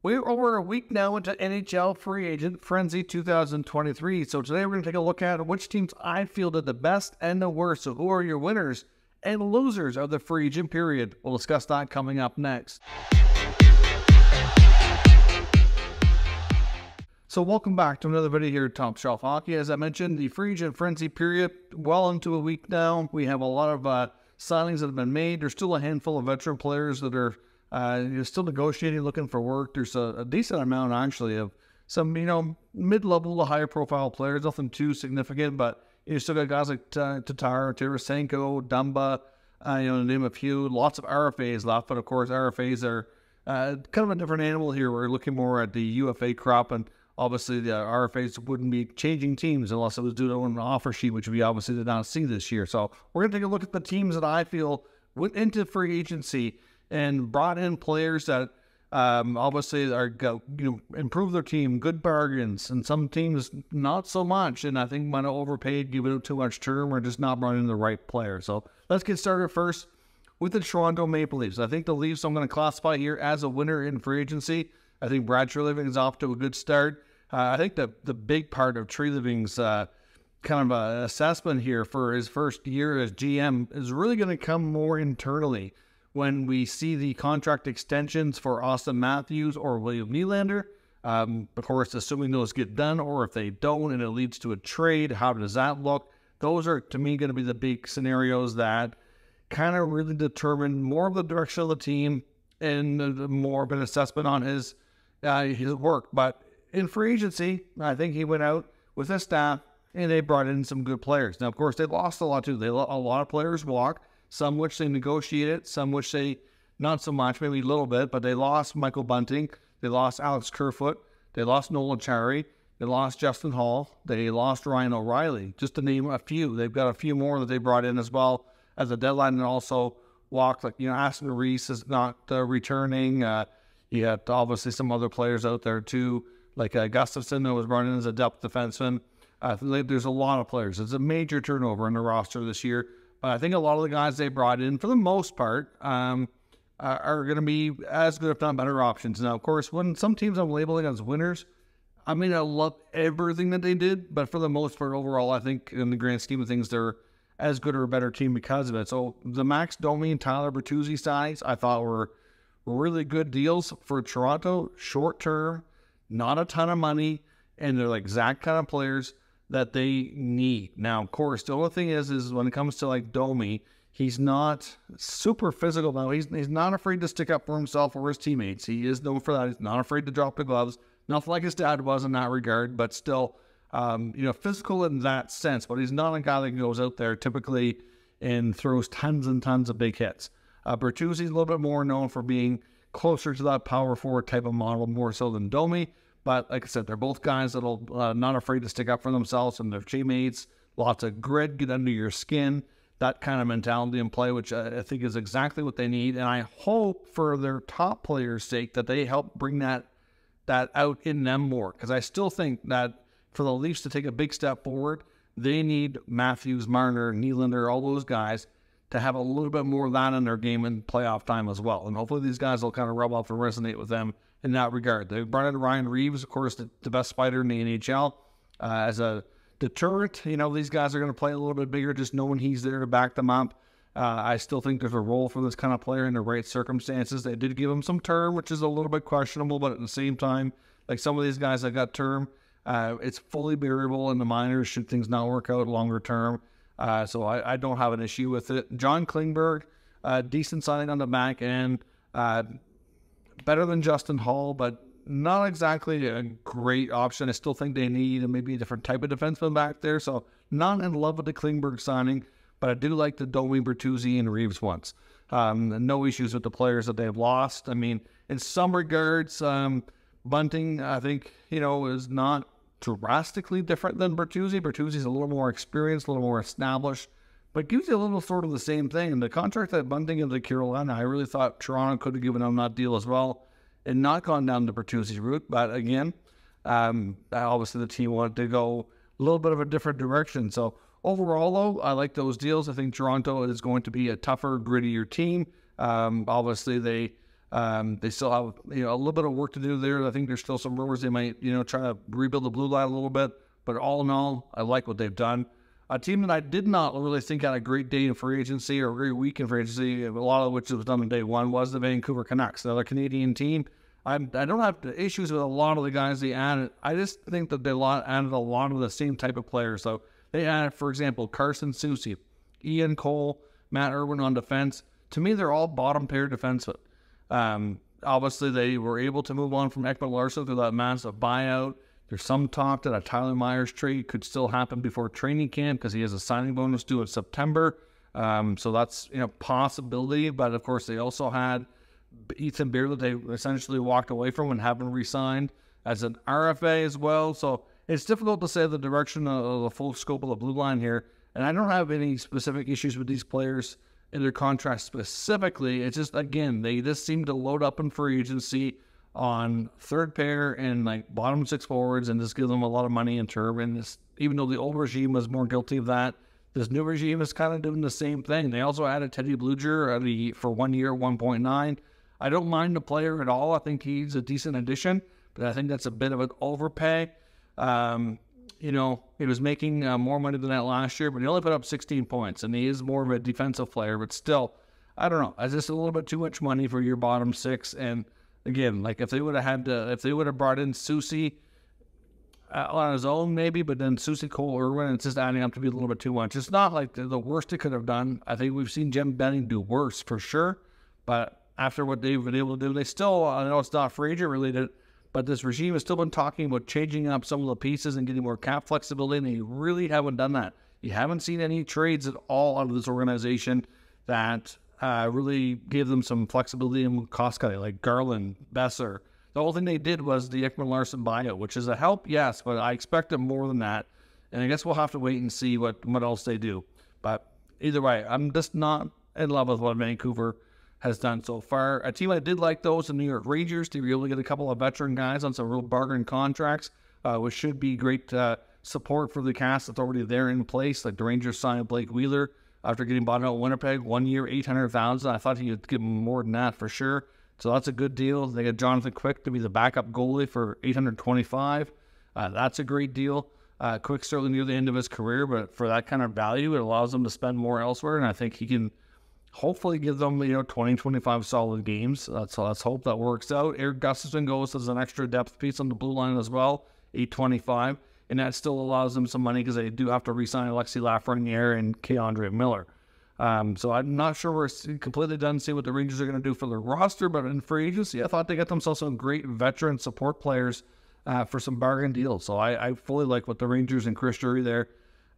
We're over a week now into NHL Free Agent Frenzy 2023. So today we're going to take a look at which teams I feel did the best and the worst. So who are your winners and losers of the free agent period? We'll discuss that coming up next. So welcome back to another video here at Top Shelf Hockey. As I mentioned, the free agent frenzy period, well into a week now. We have a lot of signings that have been made. There's still a handful of veteran players that are still negotiating, looking for work. There's a decent amount, actually, of some, mid-level to higher profile players. Nothing too significant, but you still got guys like Tatar, Tarasenko, Dumba, to name a few. Lots of RFAs left, but of course, RFAs are kind of a different animal here. We're looking more at the UFA crop, and obviously the RFAs wouldn't be changing teams unless it was due to an offer sheet, which we obviously did not see this year. So we're going to take a look at the teams that I feel went into free agency and brought in players that obviously are improve their team, good bargains, and some teams not so much. And I think might have overpaid, given it too much term, or just not brought in the right player. So let's get started first with the Toronto Maple Leafs. I think the Leafs I'm going to classify here as a winner in free agency. I think Brad Treliving is off to a good start. I think the big part of Treliving's kind of assessment here for his first year as GM is really going to come more internally. When we see the contract extensions for Austin Matthews or William Nylander, of course, assuming those get done, or if they don't and it leads to a trade, how does that look? Those are, to me, going to be the big scenarios that kind of really determine more of the direction of the team and more of an assessment on his work. But in free agency, I think he went out with his staff and they brought in some good players. Now, of course, they lost a lot too. A lot of players walked. Some which they negotiated, some which they not so much, maybe a little bit, but they lost Michael Bunting, they lost Alex Kerfoot, they lost Nolan Chari, they lost Justin Hall, they lost Ryan O'Reilly, just to name a few. They've got a few more that they brought in as well as a deadline, and also walked, like, Aston Reese is not returning. You got obviously some other players out there too, like Gustafsson, that was brought in as a depth defenseman. There's a lot of players. It's a major turnover in the roster this year. But I think a lot of the guys they brought in, for the most part, are going to be as good, if not better, options. Now, of course, when some teams I'm labeling as winners, I mean, I love everything that they did, but for the most part, overall, I think in the grand scheme of things, they're as good or a better team because of it. So the Max Domi and Tyler Bertuzzi signings, I thought were really good deals for Toronto, short term, not a ton of money, and they're the exact kind of players that they need. Now, of course, the only thing is when it comes to like Domi, he's not super physical now. He's not afraid to stick up for himself or his teammates. He is known for that. He's not afraid to drop the gloves. Nothing like his dad was in that regard, but still, physical in that sense. But he's not a guy that goes out there typically and throws tons and tons of big hits. Bertuzzi's a little bit more known for being closer to that power forward type of model, more so than Domi. But like I said, they're both guys that'll not afraid to stick up for themselves and their teammates. Lots of grit, get under your skin, that kind of mentality in play, which I think is exactly what they need. And I hope for their top players' sake that they help bring that out in them more. Because I still think that for the Leafs to take a big step forward, they need Matthews, Marner, Nylander, all those guys to have a little bit more of that in their game in playoff time as well. And hopefully these guys will kind of rub off and resonate with them in that regard. They brought in Ryan Reeves, of course, the best fighter in the NHL, as a deterrent. These guys are going to play a little bit bigger, just knowing he's there to back them up. I still think there's a role for this kind of player in the right circumstances. They did give him some term, which is a little bit questionable, but at the same time, like some of these guys that got term, it's fully variable in the minors should things not work out longer term. So I don't have an issue with it. John Klingberg, decent signing on the back end. Better than Justin Hall, but not exactly a great option. I still think they need maybe a different type of defenseman back there. So not in love with the Klingberg signing, but I do like the Domi, Bertuzzi, and Reeves ones. No issues with the players that they've lost. I mean, in some regards, Bunting, I think, is not drastically different than Bertuzzi. Bertuzzi's a little more experienced, a little more established, but gives you a little sort of the same thing. And the contract that Bunting and the Carolina, I really thought Toronto could have given him that deal as well and not gone down the Bertuzzi route. But again, obviously the team wanted to go a little bit of a different direction. So overall, though, I like those deals. I think Toronto is going to be a tougher, grittier team. Obviously, they They still have, a little bit of work to do there. I think there's still some rumors they might, try to rebuild the blue line a little bit. But all in all, I like what they've done. A team that I did not really think had a great day in free agency or a great week in free agency, a lot of which was done on day one, was the Vancouver Canucks, another Canadian team. I don't have issues with a lot of the guys they added. I just think that they added a lot of the same type of players. So they added, for example, Carson Soucy, Ian Cole, Matt Irwin on defense. To me, they're all bottom pair defensemen. Obviously, they were able to move on from Ekman Larsson through that massive buyout. There's some talk that a Tyler Myers trade could still happen before training camp because he has a signing bonus due in September. So that's possibility. But of course, they also had Ethan Beer that they essentially walked away from and haven't re-signed as an RFA as well. So it's difficult to say the direction of the full scope of the blue line here. And I don't have any specific issues with these players in their contracts specifically. It's just, again, they just seem to load up in free agency on third pair and like bottom six forwards and just give them a lot of money in term. And this, even though the old regime was more guilty of that, this new regime is kind of doing the same thing. They also added Teddy Bluger for 1 year, 1.9. I don't mind the player at all. I think he's a decent addition, but I think that's a bit of an overpay. He was making more money than that last year, but he only put up 16 points, and he is more of a defensive player. But still, I don't know. It's just a little bit too much money for your bottom six. And again, like if they would have brought in Soucy on his own, maybe, but then Soucy, Cole, Irwin, it's just adding up to be a little bit too much. It's not like the worst it could have done. I think we've seen Jim Benning do worse for sure, but after what they've been able to do, they still, I know it's not free agent related, but this regime has still been talking about changing up some of the pieces and getting more cap flexibility, and they really haven't done that. You haven't seen any trades at all out of this organization that really gave them some flexibility and cost cutting, like Garland, Besser. The whole thing they did was the Ekman Larsson buyout, which is a help, yes, but I expect it more than that. And I guess we'll have to wait and see what else they do. But either way, I'm just not in love with what Vancouver has done so far. A team I did like, though, is the New York Rangers. They were able to get a couple of veteran guys on some real bargain contracts, which should be great support for the cast that's already there in place. Like the Rangers signed Blake Wheeler after getting bought out of Winnipeg, 1 year, $800,000. I thought he would give them more than that for sure. So that's a good deal. They got Jonathan Quick to be the backup goalie for $825,000. That's a great deal. Quick's certainly near the end of his career, but for that kind of value, it allows them to spend more elsewhere, and I think he can hopefully give them 20, 25 solid games. So let's hope that works out. Eric Gustafsson goes as an extra depth piece on the blue line as well, $825,000, and that still allows them some money because they do have to re-sign Alexis Lafreniere and K'Andre Miller. So I'm not sure we're completely done to see what the Rangers are going to do for their roster, but in free agency, I thought they got themselves some great veteran support players for some bargain deals. So I fully like what the Rangers and Chris Drury there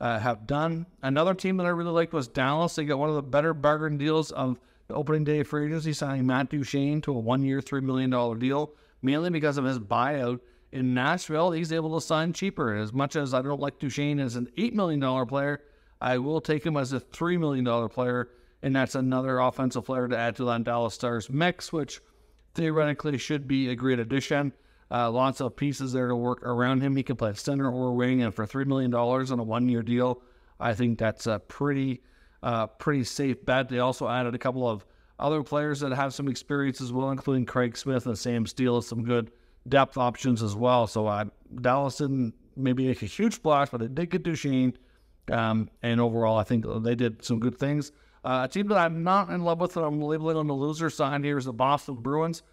have done. Another team that I really liked was Dallas. They got one of the better bargain deals of the opening day of free agency, signing Matt Duchene to a 1 year, $3 million deal, mainly because of his buyout in Nashville. He's able to sign cheaper. As much as I don't like Duchene as an $8 million player, I will take him as a $3 million player, and that's another offensive player to add to that Dallas Stars mix, which theoretically should be a great addition. Lots of pieces there to work around him. He can play center or wing, and for $3 million on a 1 year deal, I think that's a pretty safe bet. They also added a couple of other players that have some experience as well, including Craig Smith and Sam Steele, as some good depth options as well. So Dallas didn't maybe make a huge splash, but they did get Duchene. And overall, I think they did some good things. A team that I'm not in love with, that I'm labeling on the loser side here, is the Boston Bruins.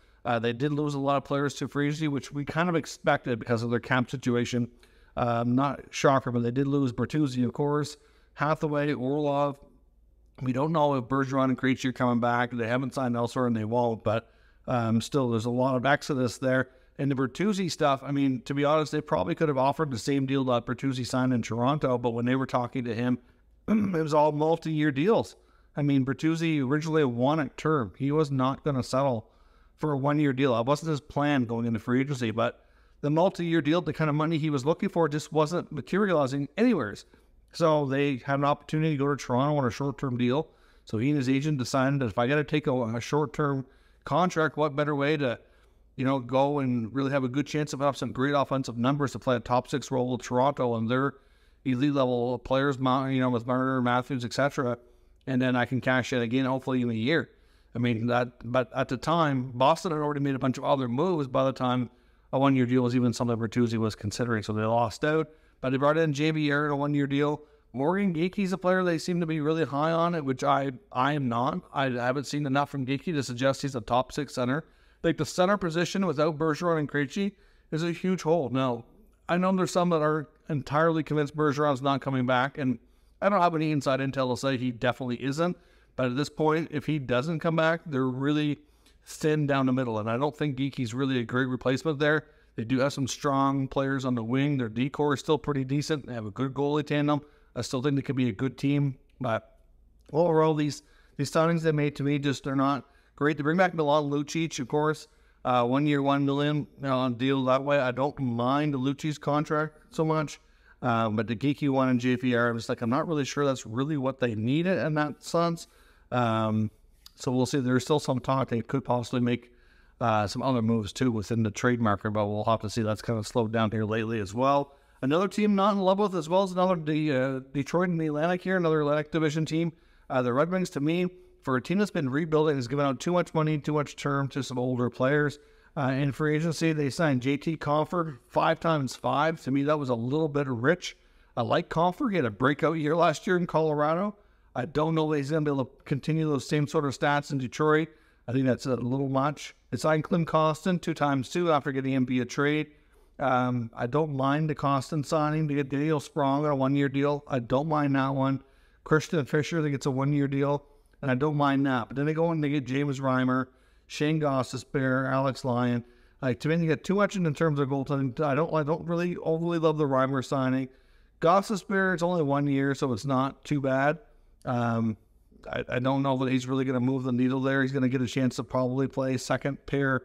They did lose a lot of players to free agency, which we kind of expected because of their cap situation. Not shocker, but they did lose Bertuzzi, of course, Hathaway, Orlov. We don't know if Bergeron and Krejci are coming back. They haven't signed elsewhere, and they won't. But still, there's a lot of exodus there. And the Bertuzzi stuff, I mean, to be honest, they probably could have offered the same deal that Bertuzzi signed in Toronto, but when they were talking to him, it was all multi-year deals. I mean, Bertuzzi originally wanted term. He was not going to settle for a 1 year deal. It wasn't his plan going into free agency, but the multi-year deal, the kind of money he was looking for, just wasn't materializing anywhere. So they had an opportunity to go to Toronto on a short-term deal. So he and his agent decided that if I got to take a short-term contract, what better way to go and really have a good chance of having some great offensive numbers to play a top six role with Toronto and their elite level players, with Marner, Matthews, etc. And then I can cash in again, hopefully in a year. I mean, but at the time, Boston had already made a bunch of other moves by the time a one-year deal was even something Bertuzzi was considering, so they lost out. But they brought in JVR in a one-year deal. Morgan Geeky's a player they seem to be really high on it, which I am not. I haven't seen enough from Geeky to suggest he's a top 6 center. Like, the center position without Bergeron and Krejci is a huge hole. Now, I know there's some that are entirely convinced Bergeron's not coming back, and I don't have any inside intel to say he definitely isn't. But at this point, if he doesn't come back, they're really thin down the middle, and I don't think Geeky's really a great replacement there. They do have some strong players on the wing. Their decor is still pretty decent. They have a good goalie tandem. I still think they could be a good team, but overall, these signings they made, to me, just they're not great. They bring back Milan Lucic, of course, 1 year, $1 million on deal that way. I don't mind the Lucic's contract so much, but the Geeky one and JVR, I'm just like, I'm not really sure that's really what they needed in that sense. So we'll see. There's still some talk they could possibly make some other moves too within the trade market, but we'll have to see. That's kind of slowed down here lately as well. Another team not in love with, as well as another Detroit in the Atlantic here, another Atlantic Division team. The Red Wings, to me, for a team that's been rebuilding, has given out too much money, too much term to some older players. In free agency, they signed JT Compher 5x5. To me, that was a little bit rich. I like Compher. He had a breakout year last year in Colorado. I don't know that he's going to be able to continue those same sort of stats in Detroit. I think that's a little much. They signed Klim Kostin 2x2 after getting him via trade. I don't mind the Kostin signing to get Daniel Sprong on a 1-year deal. I don't mind that one. Christian Fischer, I think it's a 1-year deal, and I don't mind that. But then they go and they get James Reimer, Shane Gostisbehere, Alex Lyon. Like, to me, they get too much in terms of goaltending. I don't really overly love the Reimer signing. Gostisbehere, it's only 1 year, so it's not too bad. I don't know that he's really going to move the needle there. He's going to get a chance to probably play second pair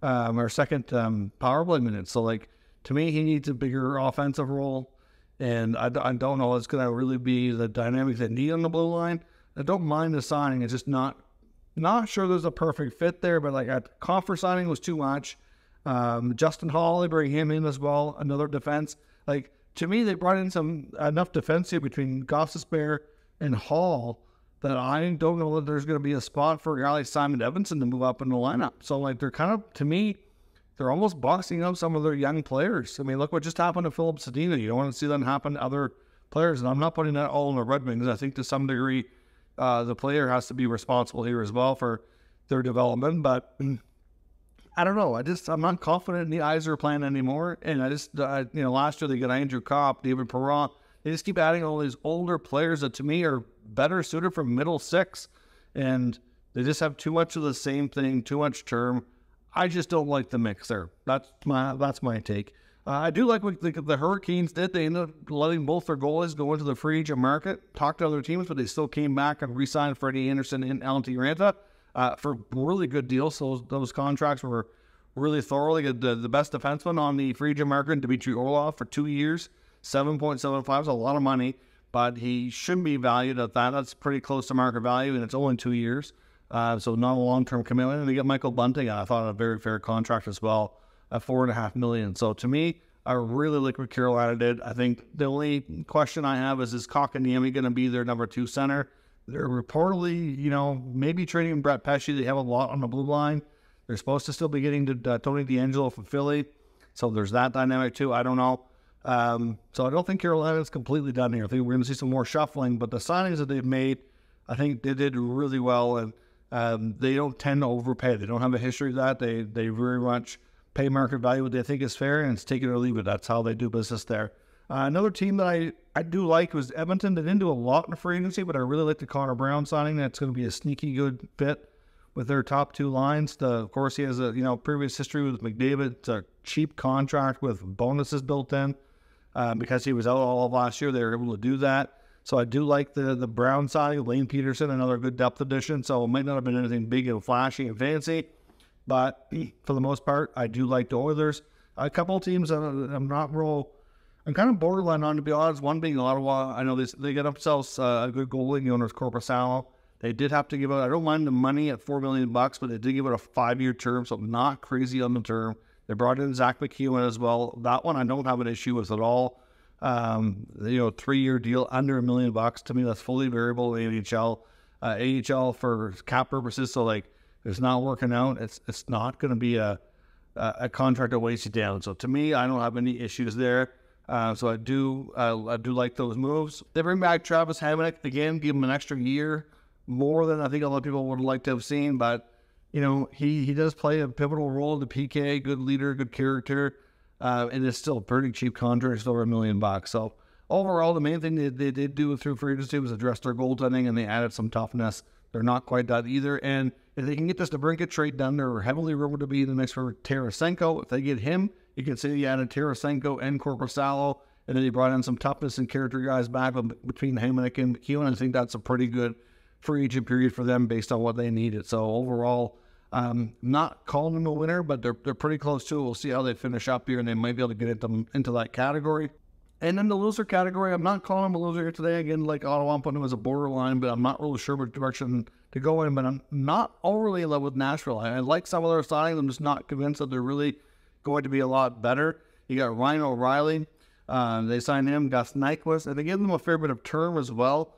or second power play minutes. So, like, to me, he needs a bigger offensive role, and I don't know it's going to really be the dynamics they need on the blue line. I don't mind the signing. It's just not sure there's a perfect fit there, but like a Compher signing was too much. Justin Hall, they bring him in as well, another defense. Like, to me, they brought in enough defense here between Gostisbehere and Hall that I don't know that there's going to be a spot for a guy like Simon Edmondson to move up in the lineup. So, like, they're kind of, to me, they're almost boxing up some of their young players. I mean, look what just happened to Philip Sedina. You don't want to see that happen to other players, and I'm not putting that all in the Red Wings. I think to some degree the player has to be responsible here as well for their development, but I don't know. I'm not confident in the Yzer plan anymore, and last year they got Andrew Kopp, David Perron. They just keep adding all these older players that, to me, are better suited for middle six, and they just have too much of the same thing, too much term. I just don't like the mix there. That's my take. I do like what the Hurricanes did. They ended up letting both their goalies go into the free agent market, talk to other teams, but they still came back and re-signed Freddie Anderson and Alan Ranta for really good deals. So those contracts were really thorough. They got the best defenseman on the free agent market, Dmitry Orlov, for 2 years. 7.75 is a lot of money, but he shouldn't be valued at that. That's pretty close to market value, and it's only 2 years. So not a long-term commitment. And they get Michael Bunting, I thought, a very fair contract as well, at $4.5 million. So to me, I really like what Carolina did. I think the only question I have is Kotkaniemi going to be their number 2 center? They're reportedly, maybe trading Brett Pesce. They have a lot on the blue line. They're supposed to still be getting to Tony DeAngelo from Philly. So there's that dynamic too. I don't know. So I don't think Carolina is completely done here. I think we're going to see some more shuffling, but the signings that they've made, I think they did really well, and they don't tend to overpay. They don't have a history of that. They very much pay market value what they think is fair, and it's take it or leave it. That's how they do business there. Another team that I do like was Edmonton. They didn't do a lot in the free agency, but I really like the Connor Brown signing. That's going to be a sneaky good fit with their top 2 lines. Of course, he has a previous history with McDavid. It's a cheap contract with bonuses built in. Because he was out all of last year, they were able to do that. So I do like the Brown signing. Lane Peterson, another good depth addition. So it might not have been anything big and flashy and fancy, but for the most part, I do like the Oilers. A couple of teams I'm kind of borderline on, to be honest. One being Ottawa. I know they get themselves a good goalie, the owner's Corpusalo. They did have to give out, I don't mind the money at $4 million, but they did give it a 5-year term, so not crazy on the term. They brought in Zach McEwen as well. That one I don't have an issue with at all. 3-year deal under $1 million. To me, that's fully variable in the NHL. AHL for cap purposes. So like, if it's not working out, it's not going to be a contract that weighs you down. So to me, I don't have any issues there. So I do like those moves. They bring back Travis Hamonic again, give him an extra year, more than I think a lot of people would like to have seen. But you know, he does play a pivotal role in the PK, good leader, good character, and it's still a pretty cheap contract, it's over $1 million. So overall, the main thing they did do through free agency was address their goaltending, and they added some toughness. They're not quite done either. And if they can get this DeBrincat trade done, they're heavily rumored to be in the mix for Tarasenko. If they get him, you can say you added Tarasenko and Korpisalo, and then you brought in some toughness and character guys back between Hamonic and McEwen. I think that's a pretty good free agent period for them based on what they needed. So overall, not calling them a winner, but they're pretty close to it. We'll see how they finish up here, and they might be able to get into that category. And then the loser category, I'm not calling them a loser here today. Again, like Ottawa, I'm putting them as a borderline, but I'm not really sure what direction to go in. But I'm not overly in love with Nashville. I like some of their signings. I'm just not convinced that they're really going to be a lot better. You got Ryan O'Reilly. They signed him, Gus Nyquist, and they give them a fair bit of term as well.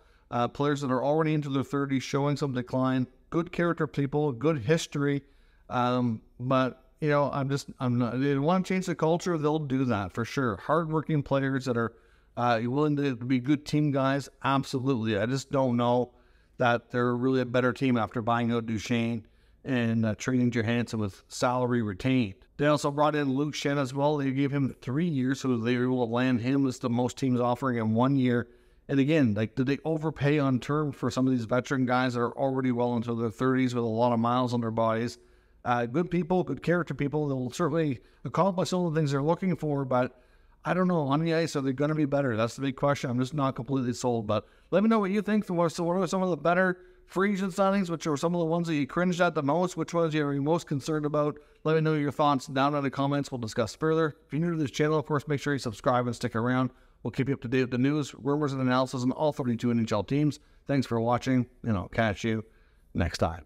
Players that are already into their 30s, showing some decline. Good character people, good history. But you know, I'm not. They want to change the culture, they'll do that for sure. Hardworking players that are willing to be good team guys, absolutely. I just don't know that they're really a better team after buying out Duchesne and trading Johansson with salary retained. They also brought in Luke Schenn as well. They gave him 3 years, so they were able to land him as the most teams offering in 1 year. And again, like, did they overpay on term for some of these veteran guys that are already well into their 30s with a lot of miles on their bodies? Good people, good character people. They'll certainly accomplish some of the things they're looking for, but I don't know. On the ice, are they going to be better? That's the big question. I'm just not completely sold, but let me know what you think. So what are some of the better free agent signings? Which are some of the ones that you cringed at the most? Which ones you're most concerned about? Let me know your thoughts down in the comments. We'll discuss further. If you're new to this channel, of course, make sure you subscribe and stick around. We'll keep you up to date with the news, rumors, and analysis on all 32 NHL teams. Thanks for watching, and I'll catch you next time.